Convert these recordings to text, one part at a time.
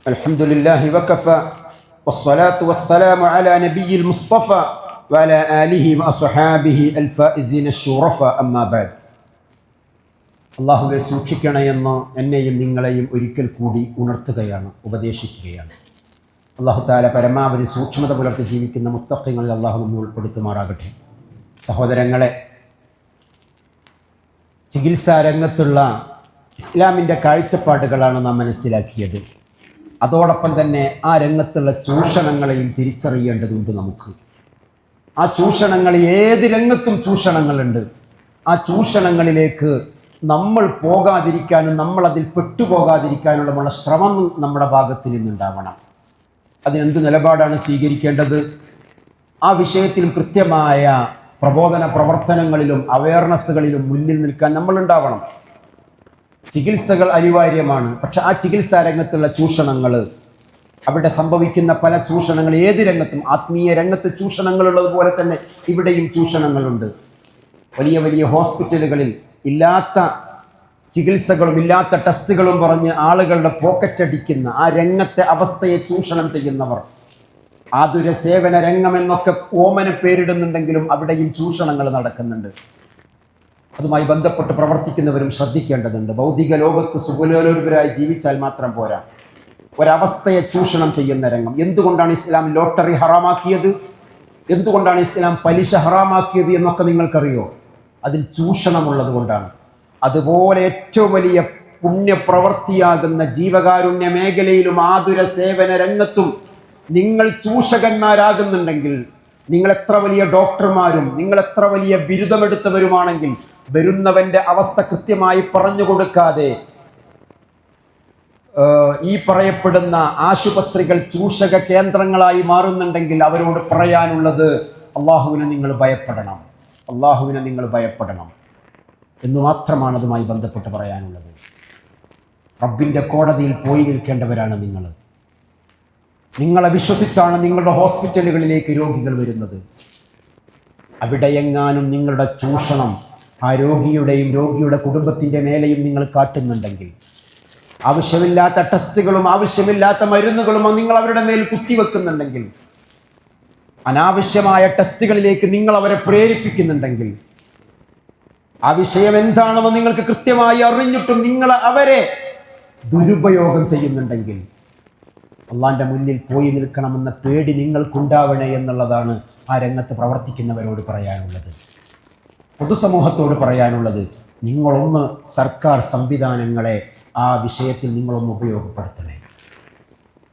الحمد لله وكفى والصلاة والسلام على نبي المصطفى وعلى آله وأصحابه الفائزين الشرفاء أما بعد. അള്ളാഹുവെ സൂക്ഷിക്കണമെന്ന് എന്നെയും നിങ്ങളെയും ഒരിക്കൽ കൂടി ഉണർത്തുകയാണ്, ഉപദേശിക്കുകയാണ്. അള്ളാഹു താല പരമാവധി സൂക്ഷ്മത പുലർത്തി ജീവിക്കുന്ന മുത്തഖീങ്ങളിൽ അള്ളാഹു നമ്മെ ഉൾപ്പെടുത്തുമാറാകട്ടെ. സഹോദരങ്ങളെ, ചികിത്സാ രംഗത്തുള്ള ഇസ്ലാമിൻ്റെ കാഴ്ചപ്പാടുകളാണ് നാം മനസ്സിലാക്കിയത്. അതോടൊപ്പം തന്നെ ആ രംഗത്തുള്ള ചൂഷണങ്ങളെയും തിരിച്ചറിയേണ്ടതുണ്ട് നമുക്ക്. ആ ചൂഷണങ്ങൾ, ഏത് രംഗത്തും ചൂഷണങ്ങളുണ്ട്. ആ ചൂഷണങ്ങളിലേക്ക് നമ്മൾ പോകാതിരിക്കാനും നമ്മളതിൽ പെട്ടുപോകാതിരിക്കാനുള്ള ശ്രമം നമ്മുടെ ഭാഗത്തിൽ നിന്നുണ്ടാവണം. അതിനെന്ത് നിലപാടാണ് സ്വീകരിക്കേണ്ടത്? ആ വിഷയത്തിൽ കൃത്യമായ പ്രബോധന പ്രവർത്തനങ്ങളിലും അവയർനെസ്സുകളിലും മുന്നിൽ നിൽക്കാൻ നമ്മളുണ്ടാവണം. ചികിത്സകൾ അനിവാര്യമാണ്. പക്ഷെ ആ ചികിത്സാ രംഗത്തുള്ള ചൂഷണങ്ങൾ, അവിടെ സംഭവിക്കുന്ന പല ചൂഷണങ്ങൾ ഏത് രംഗത്തും, ആത്മീയ രംഗത്ത് ചൂഷണങ്ങളുള്ളതുപോലെ തന്നെ ഇവിടെയും ചൂഷണങ്ങളുണ്ട്. വലിയ വലിയ ഹോസ്പിറ്റലുകളിൽ ഇല്ലാത്ത ചികിത്സകളും ഇല്ലാത്ത ടെസ്റ്റുകളും പറഞ്ഞ് ആളുകളുടെ പോക്കറ്റടിക്കുന്ന ആ രംഗത്തെ അവസ്ഥയെ ചൂഷണം ചെയ്യുന്നവർ, ആതുര സേവന രംഗമെന്നൊക്കെ ഓമന പേരിടുന്നുണ്ടെങ്കിലും അവിടെയും ചൂഷണങ്ങൾ നടക്കുന്നുണ്ട്. അതുമായി ബന്ധപ്പെട്ട് പ്രവർത്തിക്കുന്നവരും ശ്രദ്ധിക്കേണ്ടതുണ്ട്. ഭൗതിക ലോകത്ത് സുഖലോലുപരായി ജീവിച്ചാൽ മാത്രം പോരാ, ഒരവസ്ഥയെ ചൂഷണം ചെയ്യുന്ന രംഗം. എന്തുകൊണ്ടാണ് ഇസ്ലാം ലോട്ടറി ഹറാമാക്കിയത്? എന്തുകൊണ്ടാണ് ഇസ്ലാം പലിശ ഹറാമാക്കിയത് എന്നൊക്കെ നിങ്ങൾക്കറിയോ? അതിൽ ചൂഷണമുള്ളത് കൊണ്ടാണ്. അതുപോലെ ഏറ്റവും വലിയ പുണ്യപ്രവൃത്തിയാകുന്ന ജീവകാരുണ്യ മേഖലയിലും ആതുര സേവന രംഗത്തും നിങ്ങൾ ചൂഷകന്മാരാകുന്നുണ്ടെങ്കിൽ, നിങ്ങൾ എത്ര വലിയ ഡോക്ടർമാരും നിങ്ങൾ എത്ര വലിയ ബിരുദമെടുത്തവരുമാണെങ്കിൽ വരുന്നവന്റെ അവസ്ഥ കൃത്യമായി പറഞ്ഞു കൊടുക്കാതെ ഈ പറയപ്പെടുന്ന ആശുപത്രികൾ ചൂഷക കേന്ദ്രങ്ങളായി മാറുന്നുണ്ടെങ്കിൽ അവരോട് പറയാനുള്ളത്, അള്ളാഹുവിനെ നിങ്ങൾ ഭയപ്പെടണം, അള്ളാഹുവിനെ നിങ്ങൾ ഭയപ്പെടണം എന്ന് മാത്രമാണ് അതുമായി ബന്ധപ്പെട്ട് പറയാനുള്ളത്. റബ്ബിൻ്റെ കോടതിയിൽ പോയി നിൽക്കേണ്ടവരാണ് നിങ്ങൾ. നിങ്ങളെ വിശ്വസിച്ചാണ് നിങ്ങളുടെ ഹോസ്പിറ്റലുകളിലേക്ക് രോഗികൾ വരുന്നത്. അവിടെയെങ്ങാനും നിങ്ങളുടെ ചൂഷണം ആ രോഗിയുടെയും രോഗിയുടെ കുടുംബത്തിൻ്റെ മേലെയും നിങ്ങൾ കാട്ടുന്നുണ്ടെങ്കിൽ, ആവശ്യമില്ലാത്ത ടെസ്റ്റുകളും ആവശ്യമില്ലാത്ത മരുന്നുകളും നിങ്ങൾ അവരുടെ മേൽ കുത്തിവെക്കുന്നുണ്ടെങ്കിൽ, അനാവശ്യമായ ടെസ്റ്റുകളിലേക്ക് നിങ്ങൾ അവരെ പ്രേരിപ്പിക്കുന്നുണ്ടെങ്കിൽ, ആ വിഷയം എന്താണെന്ന് നിങ്ങൾക്ക് കൃത്യമായി അറിഞ്ഞിട്ടും നിങ്ങൾ അവരെ ദുരുപയോഗം ചെയ്യുന്നുണ്ടെങ്കിൽ, അള്ളാന്റെ മുന്നിൽ പോയി നിൽക്കണമെന്ന പേടി നിങ്ങൾക്കുണ്ടാവണേ എന്നുള്ളതാണ് ആ രംഗത്ത് പ്രവർത്തിക്കുന്നവരോട് പറയാനുള്ളത്. പൊതുസമൂഹത്തോട് പറയാനുള്ളത്, നിങ്ങളൊന്ന് സർക്കാർ സംവിധാനങ്ങളെ ആ വിഷയത്തിൽ നിങ്ങളൊന്ന് ഉപയോഗപ്പെടുത്തണേ.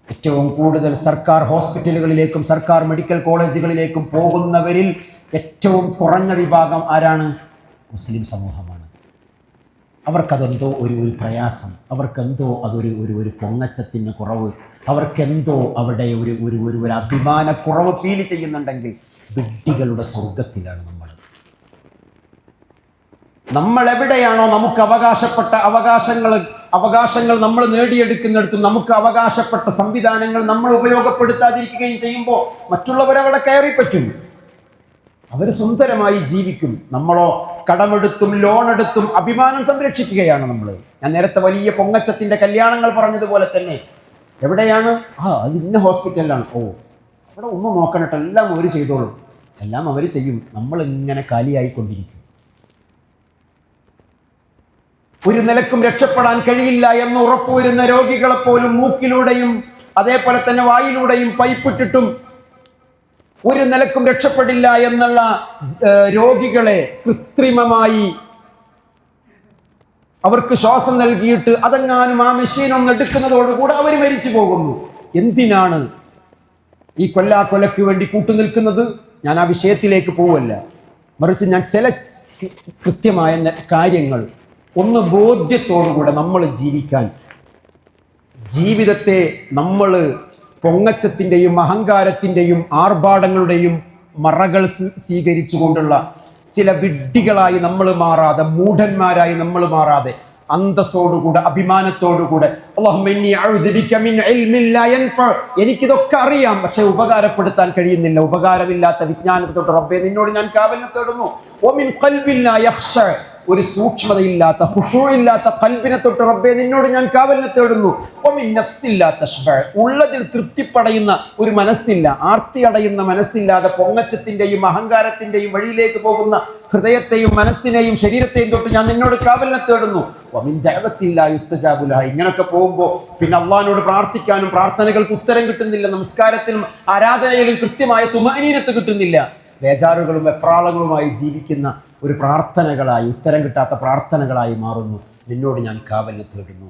ഏറ്റവും കൂടുതൽ സർക്കാർ ഹോസ്പിറ്റലുകളിലേക്കും സർക്കാർ മെഡിക്കൽ കോളേജുകളിലേക്കും പോകുന്നവരിൽ ഏറ്റവും കുറഞ്ഞ വിഭാഗം ആരാണ്? മുസ്ലിം സമൂഹമാണ്. അവർക്കതെന്തോ ഒരു പ്രയാസം, അവർക്കെന്തോ അതൊരു പൊങ്ങച്ചത്തിന് കുറവ്, അവർക്കെന്തോ അവിടെ ഒരു അഭിമാനക്കുറവ് ഫീൽ ചെയ്യുന്നുണ്ടെങ്കിൽ വിഡ്ഢികളുടെ സ്വർഗത്തിലാണ് നമ്മൾ എവിടെയാണോ നമുക്ക് അവകാശപ്പെട്ട അവകാശങ്ങൾ നമ്മൾ നേടിയെടുക്കുന്നിടത്തും നമുക്ക് അവകാശപ്പെട്ട സംവിധാനങ്ങൾ നമ്മൾ ഉപയോഗപ്പെടുത്താതിരിക്കുകയും ചെയ്യുമ്പോൾ മറ്റുള്ളവരവിടെ കയറി പറ്റും, അവർ സുന്ദരമായി ജീവിക്കും. നമ്മളോ കടമെടുത്തും ലോണെടുത്തും അഭിമാനം സംരക്ഷിക്കുകയാണ് നമ്മൾ. ഞാൻ നേരത്തെ വലിയ പൊങ്ങച്ചത്തിൻ്റെ കല്യാണങ്ങൾ പറഞ്ഞതുപോലെ തന്നെ, എവിടെയാണ്? അത് ഇന്ന ഹോസ്പിറ്റലിലാണ്. അവിടെ ഒന്നും നോക്കണട്ടോ, എല്ലാം അവർ ചെയ്തോളും, എല്ലാം അവർ ചെയ്യും. നമ്മൾ ഇങ്ങനെ കാലിയായിക്കൊണ്ടിരിക്കും. ഒരു നിലക്കും രക്ഷപ്പെടാൻ കഴിയില്ല എന്ന് ഉറപ്പുവരുന്ന രോഗികളെ പോലും മൂക്കിലൂടെയും അതേപോലെ തന്നെ വായിലൂടെയും പൈപ്പിട്ടിട്ടും ഒരു നിലക്കും രക്ഷപ്പെടില്ല എന്നുള്ള രോഗികളെ കൃത്രിമമായി അവർക്ക് ശ്വാസം നൽകിയിട്ട് അതെങ്ങാനും ആ മെഷീനൊന്ന് എടുക്കുന്നതോടുകൂടെ അവർ മരിച്ചു പോകുന്നു. എന്തിനാണ് ഈ കൊലയ്ക്ക് വേണ്ടി കൂട്ടുനിൽക്കുന്നത്? ഞാൻ ആ വിഷയത്തിലേക്ക് പോവല്ല, മറിച്ച് ഞാൻ ചില കൃത്യമായ കാര്യങ്ങൾ ഒന്ന് ബോധ്യത്തോടുകൂടെ നമ്മൾ ജീവിക്കാൻ, ജീവിതത്തെ നമ്മൾ പൊങ്ങച്ചത്തിൻ്റെയും അഹങ്കാരത്തിൻ്റെയും ആർഭാടങ്ങളുടെയും മറകൾ സ്വീകരിച്ചുകൊണ്ടുള്ള ചില വിഡ്ഢികളായി നമ്മൾ മാറാതെ, മൂഢന്മാരായി നമ്മൾ മാറാതെ, അന്തസ്സോടുകൂടെ അഭിമാനത്തോടുകൂടെ, എനിക്കിതൊക്കെ അറിയാം പക്ഷെ ഉപകാരപ്പെടുത്താൻ കഴിയുന്നില്ല, ഉപകാരമില്ലാത്ത വിജ്ഞാനത്തോട്ട് റബ്ബേ നിന്നോട് ഞാൻ കാവലിനെ തേടുന്നു. ഒരു സൂക്ഷ്മതയില്ലാത്ത ഖുശൂഇല്ലാത്ത ഖൽബിനെ തൊട്ട് റബ്ബേ നിന്നോട് ഞാൻ കാവലിനെ തേടുന്നു. വമിൻ നഫ്സില്ലാത്ത ശബഅ, ഉള്ളതിൽ തൃപ്തിപ്പടയുന്ന ഒരു മനസ്സില്ല, ആർത്തി അടയുന്ന മനസ്സില്ലാതെ പൊങ്ങച്ചത്തിന്റെയും അഹങ്കാരത്തിന്റെയും വഴിയിലേക്ക് പോകുന്ന ഹൃദയത്തെയും മനസ്സിനെയും ശരീരത്തെയും തൊട്ട് ഞാൻ നിന്നോട് കാവലിനെ തേടുന്നു. വമിൻ ദഅവത്തില്ലാ യുസ്തജാബു ലഹ. ഇങ്ങനൊക്കെ പോകുമ്പോൾ പിന്നെ അള്ളാഹിനോട് പ്രാർത്ഥിക്കാനും പ്രാർത്ഥനകൾക്ക് ഉത്തരം കിട്ടുന്നില്ല, നമസ്കാരത്തിലും ആരാധനയിലും കൃത്യമായ തുമഅനീനത്ത് കിട്ടുന്നില്ല. ബേജാറുകളും വെപ്രാളങ്ങളുമായി ജീവിക്കുന്ന ഒരു പ്രാർത്ഥനകളായി, ഉത്തരം കിട്ടാത്ത പ്രാർത്ഥനകളായി മാറുന്നു. നിന്നോട് ഞാൻ കാവലിനെ തേടുന്നു.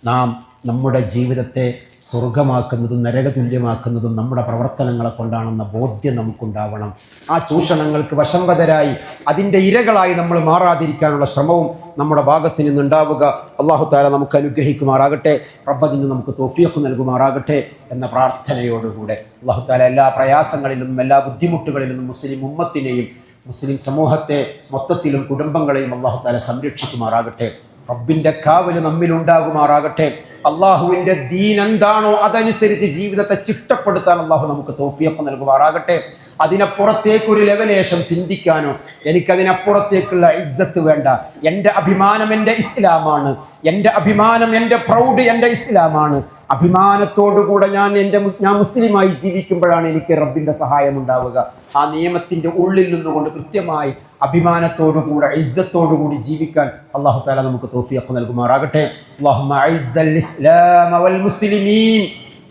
നാം നമ്മുടെ ജീവിതത്തെ സ്വർഗമാക്കുന്നതും നരകതുല്യമാക്കുന്നതും നമ്മുടെ പ്രവർത്തനങ്ങളെ കൊണ്ടാണെന്ന ബോധ്യം നമുക്കുണ്ടാവണം. ആ ചൂഷണങ്ങൾക്ക് വശംവദരായി അതിൻ്റെ ഇരകളായി നമ്മൾ മാറാതിരിക്കാനുള്ള ശ്രമവും നമ്മുടെ ഭാഗത്ത് നിന്നുണ്ടാവുക. അല്ലാഹു തആല നമുക്ക് അനുഗ്രഹിക്കുമാറാകട്ടെ. റബ്ബിന് നമുക്ക് തൗഫീഖ് നൽകുമാറാകട്ടെ എന്ന പ്രാർത്ഥനയോടുകൂടെ അല്ലാഹു തആല എല്ലാ പ്രയാസങ്ങളിലും എല്ലാ ബുദ്ധിമുട്ടുകളിലും മുസ്ലിം ഉമ്മത്തിനെയും മുസ്ലിം സമൂഹത്തെ മൊത്തത്തിലും കുടുംബങ്ങളെയും അല്ലാഹു തആല സംരക്ഷിക്കുമാറാകട്ടെ. റബ്ബിൻ്റെ കാവല് നമ്മിലുണ്ടാകുമാറാകട്ടെ. അള്ളാഹുവിൻ്റെ ദീൻ എന്താണോ അതനുസരിച്ച് ജീവിതത്തെ ചിട്ടപ്പെടുത്താൻ അള്ളാഹു നമുക്ക് തൗഫീഖ് നൽകുമാറാകട്ടെ. അതിനപ്പുറത്തേക്കൊരു ലെവലേശം ചിന്തിക്കാനോ എനിക്കതിനപ്പുറത്തേക്കുള്ള ഇസ്സത്ത് വേണ്ട. എൻ്റെ അഭിമാനം എൻ്റെ ഇസ്ലാമാണ്, എൻ്റെ അഭിമാനം, എൻ്റെ പ്രൗഡ് എൻ്റെ ഇസ്ലാമാണ്. അഭിമാനത്തോടുകൂടെ ഞാൻ മുസ്ലിമായി ജീവിക്കുമ്പോഴാണ് എനിക്ക് റബ്ബിൻ്റെ സഹായം ഉണ്ടാവുക. ആ നിയമത്തിൻ്റെ ഉള്ളിൽ നിന്നുകൊണ്ട് കൃത്യമായി അഭിമാനത്തോടുകൂടെ ഇസ്സത്തോടുകൂടി ജീവിക്കാൻ അല്ലാഹു തആല നമുക്ക് തൗഫീഖ് നൽകുമാറാകട്ടെ. അല്ലാഹുമ്മ അഇസ്സൽ ഇസ്ലാമ വൽ മുസ്ലിമീൻ,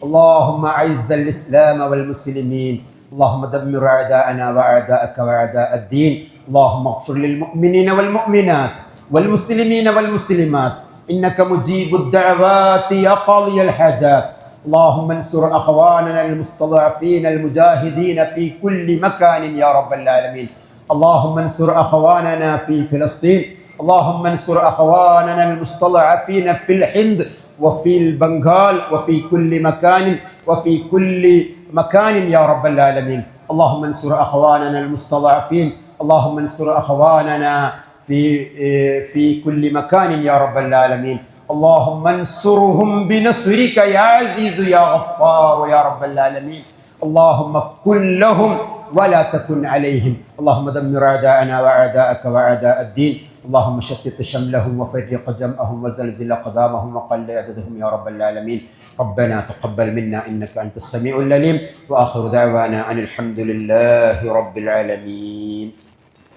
അല്ലാഹുമ്മ അഇസ്സൽ ഇസ്ലാമ വൽ മുസ്ലിമീൻ, اللهم دمر أعداءنا وأعداءك وأعداء الدين. اللهم اغفر للمؤمنين والمؤمنات والمسلمين والمسلمات إنك مجيب الدعوات يا قاضي الحاجات. اللهم انصر أخواننا المستضعفين المجاهدين في كل مكان يا رب العالمين. اللهم انصر أخواننا في فلسطين. اللهم انصر أخواننا المستضعفين في الهند وفي البنغال وفي كل مكان وفي كل مكان يا رب العالمين. اللهم انصر أخواننا المستضعفين. اللهم انصر أخواننا في كل مكان يا رب العالمين. اللهم انصرهم بنصرك يا عزيز يا غفار يا رب العالمين. اللهم كن لهم ولا تكن عليهم. اللهم دمر أعداءنا وأعداءك وأعداء الدين. اللهم شتت شملهم وفرق جمعهم وزلزل أقدامهم وقل عددهم يا رب العالمين. ربنا تقبل منا إنك أنت السميع العليم. وآخر دعوانا أن الحمد لله رب العالمين.